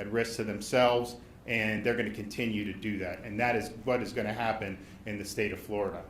at risk to themselves, and they're going to continue to do that. And that is what is going to happen in the state of Florida.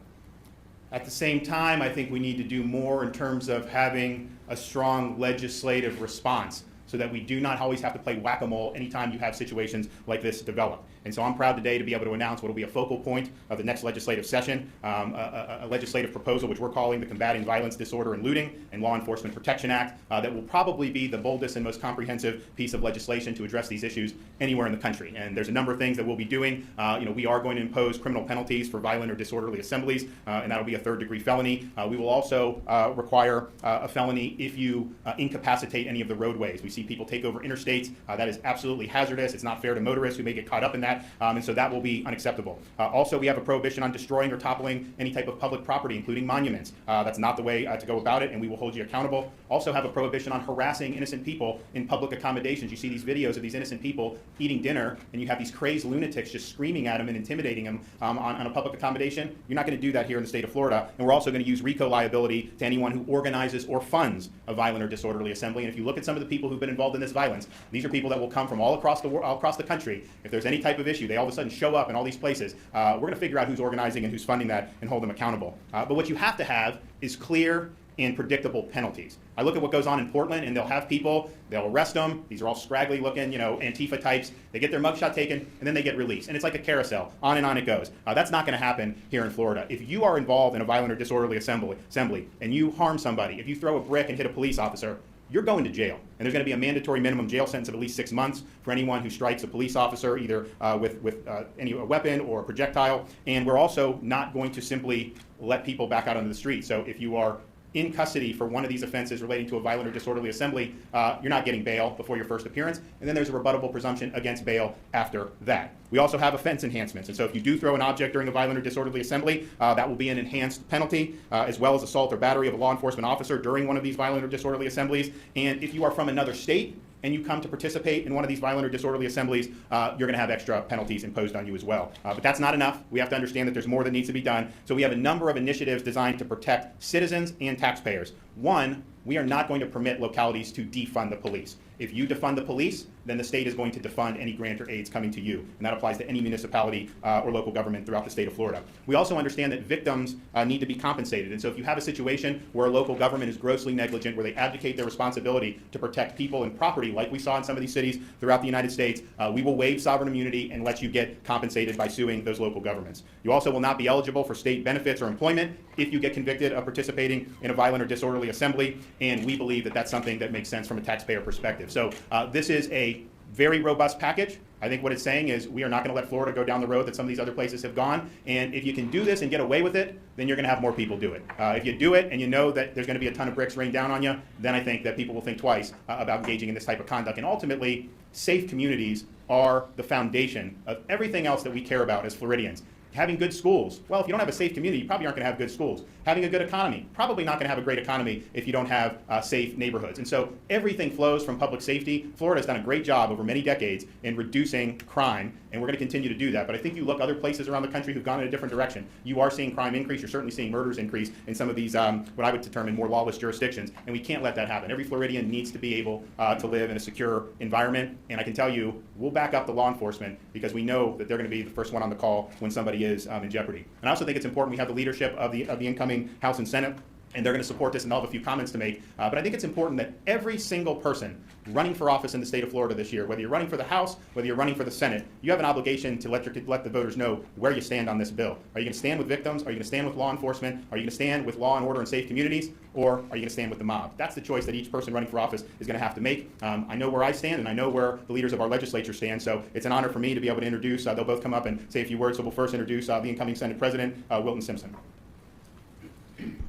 At the same time, I think we need to do more in terms of having a strong legislative response so that we do not always have to play whack-a-mole anytime you have situations like this develop. And so I'm proud today to be able to announce what will be a focal point of the next legislative session, a legislative proposal which we're calling the Combating Violence, Disorder, and Looting and Law Enforcement Protection Act that will probably be the boldest and most comprehensive piece of legislation to address these issues anywhere in the country. And there's a number of things that we'll be doing. We are going to impose criminal penalties for violent or disorderly assemblies, and that'll be a third-degree felony. We will also require a felony if you incapacitate any of the roadways. We see people take over interstates. That is absolutely hazardous. It's not fair to motorists who may get caught up in that. And so that will be unacceptable. Also, we have a prohibition on destroying or toppling any type of public property, including monuments. That's not the way to go about it, and we will hold you accountable. Also have a prohibition on harassing innocent people in public accommodations. You see these videos of these innocent people eating dinner, and you have these crazed lunatics just screaming at them and intimidating them on a public accommodation. You're not going to do that here in the state of Florida. And we're also going to use RICO liability to anyone who organizes or funds a violent or disorderly assembly. And if you look at some of the people who've been involved in this violence, these are people that will come from all across the country. If there's any type of issue, they all of a sudden show up in all these places. We're going to figure out who's organizing and who's funding that and hold them accountable. But what you have to have is clear and predictable penalties. I look at what goes on in Portland, and they'll have people, they'll arrest them. These are all scraggly looking, Antifa types. They get their mugshot taken, and then they get released. And it's like a carousel. On and on it goes. That's not going to happen here in Florida. If you are involved in a violent or disorderly assembly, and you harm somebody, if you throw a brick and hit a police officer, you're going to jail. And there's going to be a mandatory minimum jail sentence of at least 6 months for anyone who strikes a police officer, either with any weapon or a projectile. And we're also not going to simply let people back out onto the street. So if you are in custody for one of these offenses relating to a violent or disorderly assembly, you're not getting bail before your first appearance, and then there's a rebuttable presumption against bail after that. We also have offense enhancements, and so if you do throw an object during a violent or disorderly assembly, that will be an enhanced penalty, as well as assault or battery of a law enforcement officer during one of these violent or disorderly assemblies. And if you are from another state and you come to participate in one of these violent or disorderly assemblies, you're going to have extra penalties imposed on you as well. But that's not enough. We have to understand that there's more that needs to be done. So we have a number of initiatives designed to protect citizens and taxpayers. One, we are not going to permit localities to defund the police. If you defund the police, then the state is going to defund any grant or aids coming to you. And that applies to any municipality or local government throughout the state of Florida. We also understand that victims need to be compensated. And so if you have a situation where a local government is grossly negligent, where they abdicate their responsibility to protect people and property, like we saw in some of these cities throughout the United States, we will waive sovereign immunity and let you get compensated by suing those local governments. You also will not be eligible for state benefits or employment if you get convicted of participating in a violent or disorderly assembly. And we believe that that's something that makes sense from a taxpayer perspective. So this is a very robust package. I think what it's saying is we are not going to let Florida go down the road that some of these other places have gone. And if you can do this and get away with it, then you're going to have more people do it. If you do it and you know that there's going to be a ton of bricks rained down on you, then I think that people will think twice about engaging in this type of conduct. And ultimately, safe communities are the foundation of everything else that we care about as Floridians. Having good schools. Well, if you don't have a safe community, you probably aren't going to have good schools. Having a good economy. Probably not going to have a great economy if you don't have safe neighborhoods. And so everything flows from public safety. Florida has done a great job over many decades in reducing crime, and we're going to continue to do that. But I think you look other places around the country who've gone in a different direction. You are seeing crime increase. You're certainly seeing murders increase in some of these, what I would determine, more lawless jurisdictions. And we can't let that happen. Every Floridian needs to be able to live in a secure environment. And I can tell you, we'll back up the law enforcement because we know that they're going to be the first one on the call when somebody is in jeopardy. And I also think it's important we have the leadership of the incoming House and Senate, and they're going to support this, and they'll have a few comments to make. But I think it's important that every single person running for office in the state of Florida this year, whether you're running for the House, whether you're running for the Senate, you have an obligation to let the voters know where you stand on this bill. Are you going to stand with victims? Are you going to stand with law enforcement? Are you going to stand with law and order and safe communities? Or are you going to stand with the mob? That's the choice that each person running for office is going to have to make. I know where I stand, and I know where the leaders of our legislature stand, so it's an honor for me to be able to introduce. They'll both come up and say a few words, so we'll first introduce the incoming Senate President, Wilton Simpson.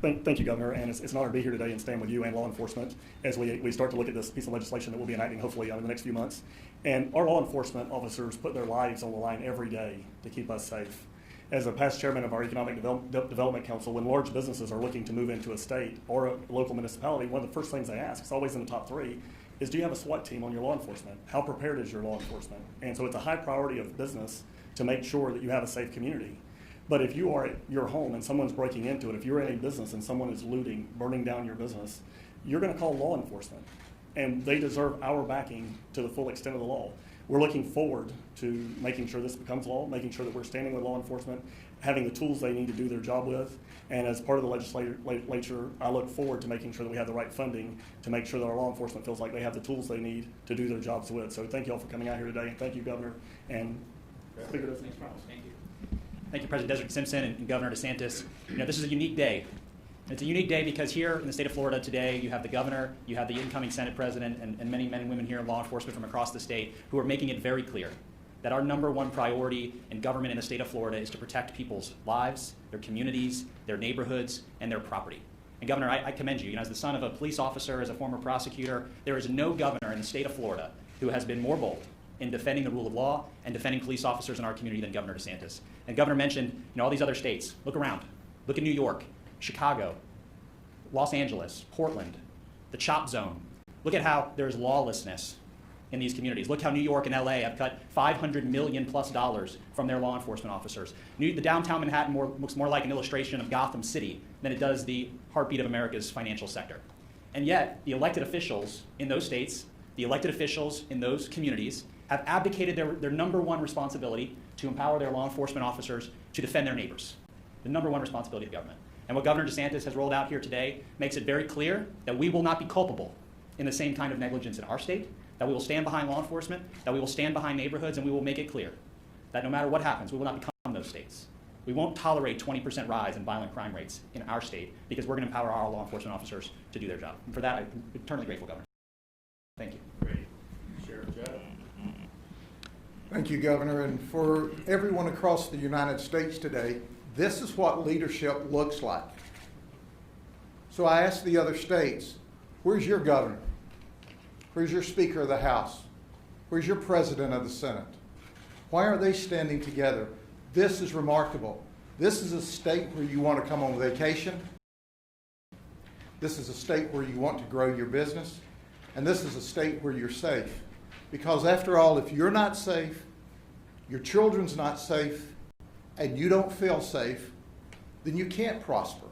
Thank you, Governor, and it's an honor to be here today and stand with you and law enforcement as we start to look at this piece of legislation that we'll be enacting hopefully in the next few months. And our law enforcement officers put their lives on the line every day to keep us safe. As a past chairman of our Economic Development Council, when large businesses are looking to move into a state or a local municipality, one of the first things they ask, it's always in the top three, is do you have a SWAT team on your law enforcement? How prepared is your law enforcement? And so it's a high priority of business to make sure that you have a safe community. But if you are at your home and someone's breaking into it, if you're in a business and someone is looting, burning down your business, you're going to call law enforcement. And they deserve our backing to the full extent of the law. We're looking forward to making sure this becomes law, making sure that we're standing with law enforcement, having the tools they need to do their job with. And as part of the legislature, I look forward to making sure that we have the right funding to make sure that our law enforcement feels like they have the tools they need to do their jobs with. So thank you all for coming out here today. And thank you, Governor. And Speaker DeSantis. Thank you. Thank you, President Desert Simpson and Governor DeSantis. You know, this is a unique day. It's a unique day because here in the state of Florida today, you have the governor, you have the incoming Senate president, and many men and women here in law enforcement from across the state who are making it very clear that our number one priority in government in the state of Florida is to protect people's lives, their communities, their neighborhoods, and their property. And Governor, I commend you. You know, as the son of a police officer, as a former prosecutor, there is no governor in the state of Florida who has been more bold in defending the rule of law and defending police officers in our community than Governor DeSantis. And Governor mentioned, all these other states. Look around. Look at New York, Chicago, Los Angeles, Portland, the CHOP zone. Look at how there's lawlessness in these communities. Look how New York and LA have cut $500 million plus from their law enforcement officers. The downtown Manhattan looks more like an illustration of Gotham City than it does the heartbeat of America's financial sector. And yet, the elected officials in those states, the elected officials in those communities have abdicated their number one responsibility to empower their law enforcement officers to defend their neighbors. The number one responsibility of the government. And what Governor DeSantis has rolled out here today makes it very clear that we will not be culpable in the same kind of negligence in our state, that we will stand behind law enforcement, that we will stand behind neighborhoods, and we will make it clear that no matter what happens, we will not become those states. We won't tolerate 20% rise in violent crime rates in our state because we're going to empower our law enforcement officers to do their job. And for that, I'm eternally grateful, Governor. Thank you. Great. Sheriff Joe. Thank you, Governor. And for everyone across the United States today, this is what leadership looks like. So I asked the other states, where's your governor? Where's your Speaker of the House? Where's your President of the Senate? Why aren't they standing together? This is remarkable. This is a state where you want to come on vacation. This is a state where you want to grow your business. And this is a state where you're safe. Because after all, if you're not safe, your children's not safe, and you don't feel safe, then you can't prosper.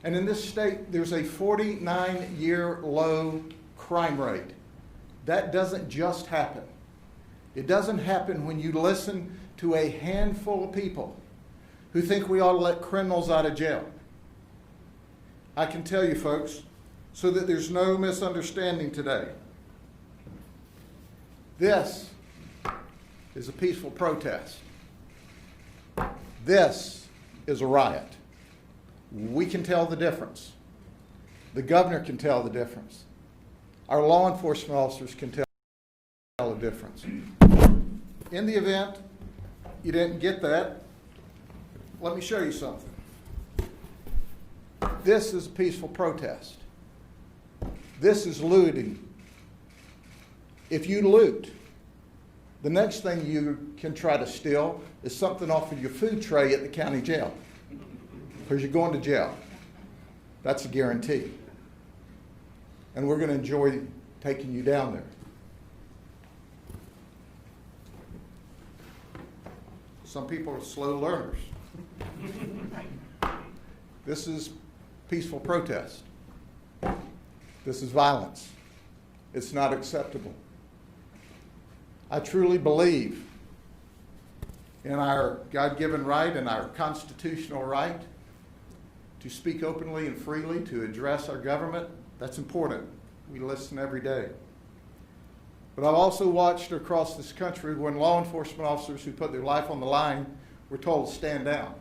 And in this state, there's a 49-year low crime rate. That doesn't just happen. It doesn't happen when you listen to a handful of people who think we ought to let criminals out of jail. I can tell you, folks, so that there's no misunderstanding today, this is a peaceful protest. This is a riot. We can tell the difference. The governor can tell the difference. Our law enforcement officers can tell the difference. In the event you didn't get that, let me show you something. This is a peaceful protest. This is looting. If you loot, the next thing you can try to steal is something off of your food tray at the county jail, because you're going to jail. That's a guarantee. And we're going to enjoy taking you down there. Some people are slow learners. This is peaceful protest. This is violence. It's not acceptable. I truly believe in our God-given right and our constitutional right to speak openly and freely, to address our government. That's important. We listen every day. But I've also watched across this country when law enforcement officers who put their life on the line were told to stand down,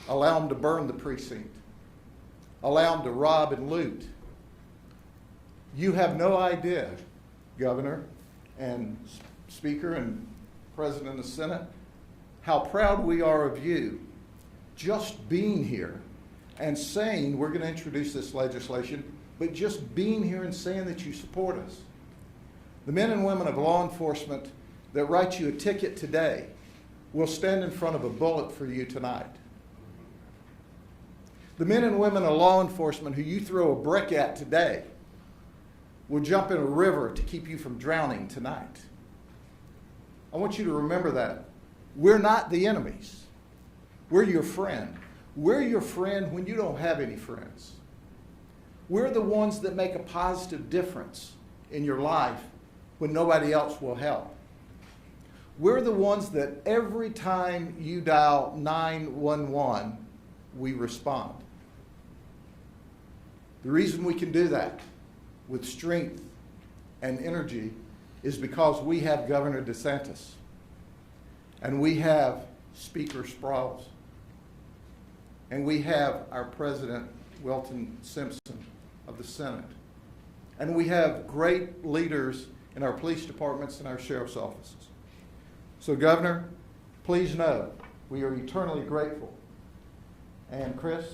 allow them to burn the precinct, allow them to rob and loot. You have no idea, Governor and Speaker and President of the Senate, how proud we are of you just being here and saying we're going to introduce this legislation, but just being here and saying that you support us. The men and women of law enforcement that write you a ticket today will stand in front of a bullet for you tonight. The men and women of law enforcement who you throw a brick at today will jump in a river to keep you from drowning tonight. I want you to remember that. We're not the enemies. We're your friend. We're your friend when you don't have any friends. We're the ones that make a positive difference in your life when nobody else will help. We're the ones that every time you dial 911, we respond. The reason we can do that with strength and energy is because we have Governor DeSantis and we have Speaker Sprouls and we have our President Wilton Simpson of the Senate, and we have great leaders in our police departments and our sheriff's offices. So, Governor, please know we are eternally grateful. And Chris,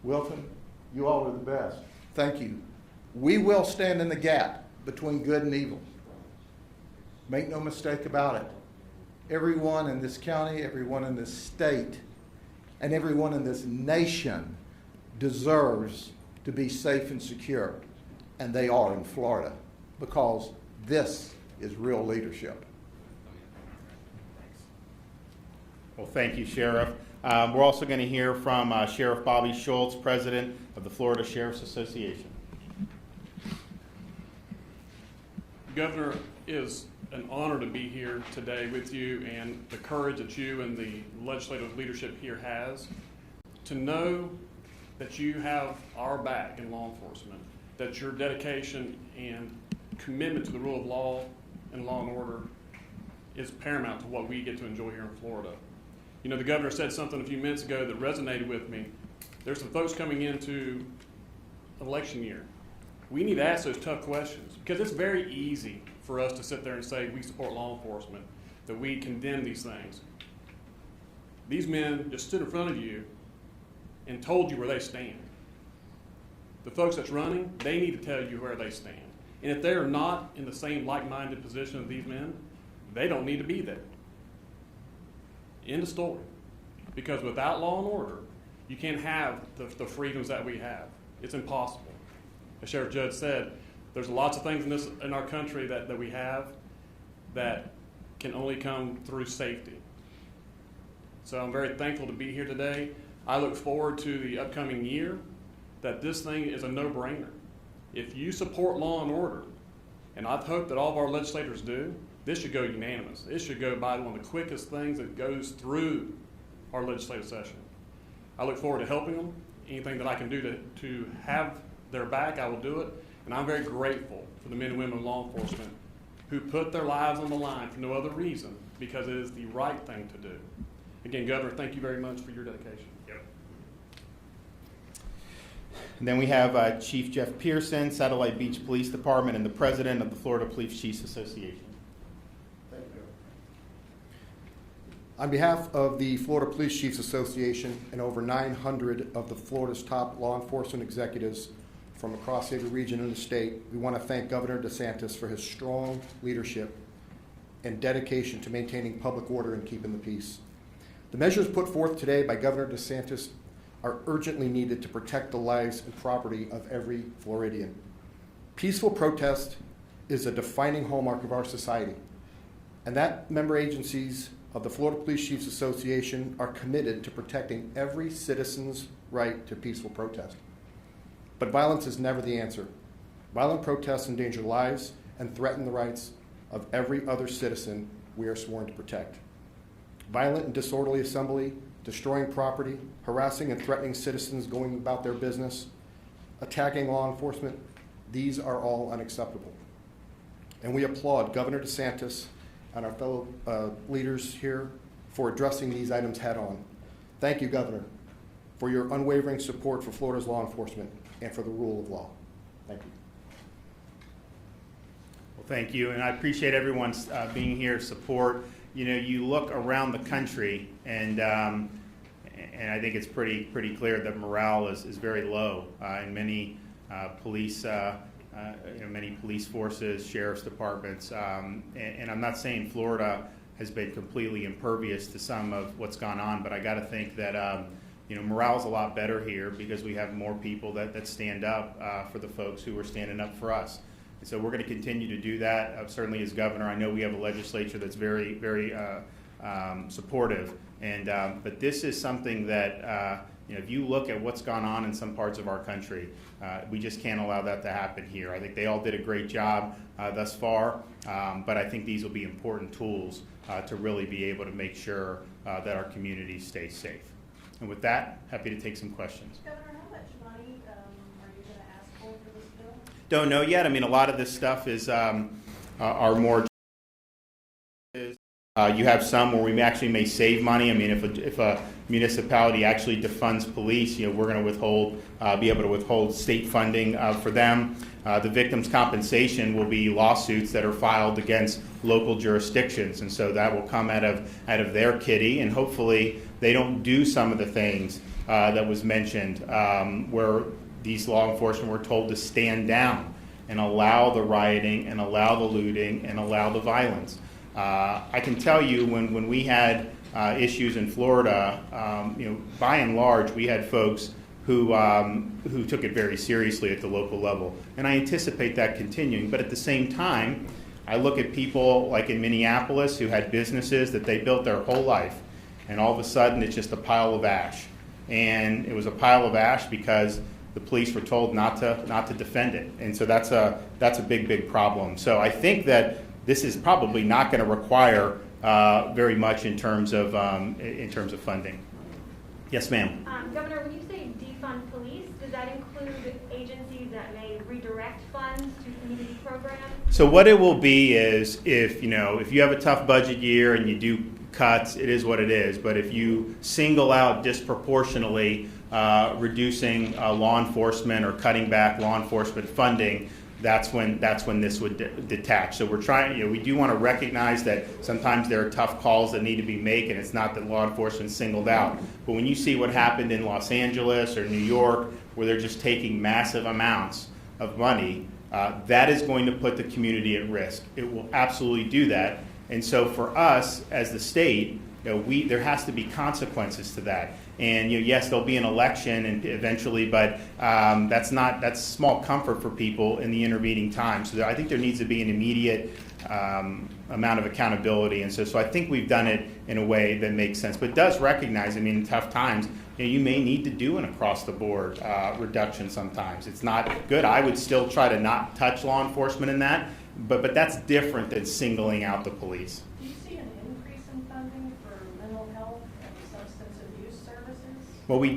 Wilton, you all are the best. Thank you. We will stand in the gap between good and evil. Make no mistake about it. Everyone in this county, everyone in this state, and everyone in this nation deserves to be safe and secure. And they are in Florida, because this is real leadership. Well, thank you, Sheriff. We're also going to hear from Sheriff Bobby Schultz, President of the Florida Sheriff's Association. Governor, it is an honor to be here today with you, and the courage that you and the legislative leadership here has to know that you have our back in law enforcement, that your dedication and commitment to the rule of law and law and order is paramount to what we get to enjoy here in Florida. You know, the governor said something a few minutes ago that resonated with me. There's some folks coming into election year. We need to ask those tough questions, because it's very easy for us to sit there and say we support law enforcement, that we condemn these things. These men just stood in front of you and told you where they stand. The folks that's running, they need to tell you where they stand. And if they are not in the same like-minded position of these men, they don't need to be there. End of story. Because without law and order, you can't have the freedoms that we have. It's impossible. As Sheriff Judge said, there's lots of things in our country that we have that can only come through safety. So I'm very thankful to be here today. I look forward to the upcoming year, that this thing is a no-brainer. If you support law and order, and I hope that all of our legislators do, this should go unanimous. It should go by one of the quickest things that goes through our legislative session. I look forward to helping them. Anything that I can do to have their back, I will do it. And I'm very grateful for the men and women of law enforcement who put their lives on the line for no other reason, because it is the right thing to do. Again, Governor, thank you very much for your dedication. Yep. And then we have Chief Jeff Pearson, Satellite Beach Police Department, and the President of the Florida Police Chiefs Association. Thank you. On behalf of the Florida Police Chiefs Association and over 900 of the Florida's top law enforcement executives from across every region in the state, we want to thank Governor DeSantis for his strong leadership and dedication to maintaining public order and keeping the peace. The measures put forth today by Governor DeSantis are urgently needed to protect the lives and property of every Floridian. Peaceful protest is a defining hallmark of our society, and that member agencies of the Florida Police Chiefs Association are committed to protecting every citizen's right to peaceful protest. But violence is never the answer. Violent protests endanger lives and threaten the rights of every other citizen we are sworn to protect. Violent and disorderly assembly, destroying property, harassing and threatening citizens going about their business, attacking law enforcement, these are all unacceptable. And we applaud Governor DeSantis and our fellow leaders here for addressing these items head on. Thank you, Governor, for your unwavering support for Florida's law enforcement and for the rule of law. Thank you. Well, thank you, and I appreciate everyone's being here, support. You know, you look around the country, and I think it's pretty clear that morale is very low in many police many police forces, sheriff's departments, and I'm not saying Florida has been completely impervious to some of what's gone on, but I got to think that morale's a lot better here because we have more people that stand up for the folks who are standing up for us. And so we're going to continue to do that. Certainly as governor, I know we have a legislature that's very supportive. And but this is something that You know, if you look at what's gone on in some parts of our country, we just can't allow that to happen here. I think they all did a great job thus far, but I think these will be important tools to really be able to make sure that our community stays safe. And with that, happy to take some questions. Governor, how much money are you going to ask for this bill? Don't know yet. I mean, a lot of this stuff is are more. You have some where we actually may save money. I mean, if a municipality actually defunds police, you know, we're going to be able to withhold state funding for them. The victims' compensation will be lawsuits that are filed against local jurisdictions, and so that will come out of their kitty, and hopefully they don't do some of the things that was mentioned where these law enforcement were told to stand down and allow the rioting and allow the looting and allow the violence. I can tell you when we had issues in Florida, you know, by and large, we had folks who took it very seriously at the local level, and I anticipate that continuing. But at the same time, I look at people like in Minneapolis who had businesses that they built their whole life, and all of a sudden it's just a pile of ash, and it was a pile of ash because the police were told not to defend it, and so that's a big problem. So I think that this is probably not going to require very much in terms of funding. Yes, ma'am. Governor, when you say defund police, does that include agencies that may redirect funds to community programs? So what it will be is if you have a tough budget year and you do cuts, it is what it is. But if you single out disproportionately reducing law enforcement or cutting back law enforcement funding, that's when this would detach. So we're trying, we do want to recognize that sometimes there are tough calls that need to be made, and it's not that law enforcement singled out. But when you see what happened in Los Angeles or New York, where they're just taking massive amounts of money, that is going to put the community at risk. It will absolutely do that. And so for us as the state, there has to be consequences to that. And yes, there'll be an election and eventually, but that's small comfort for people in the intervening time. So I think there needs to be an immediate amount of accountability. And so I think we've done it in a way that makes sense, but does recognize, in tough times, you may need to do an across-the-board reduction sometimes. It's not good. I would still try to not touch law enforcement in that, but that's different than singling out the police. Do you see an increase in funding for mental health and substance abuse services? Well, we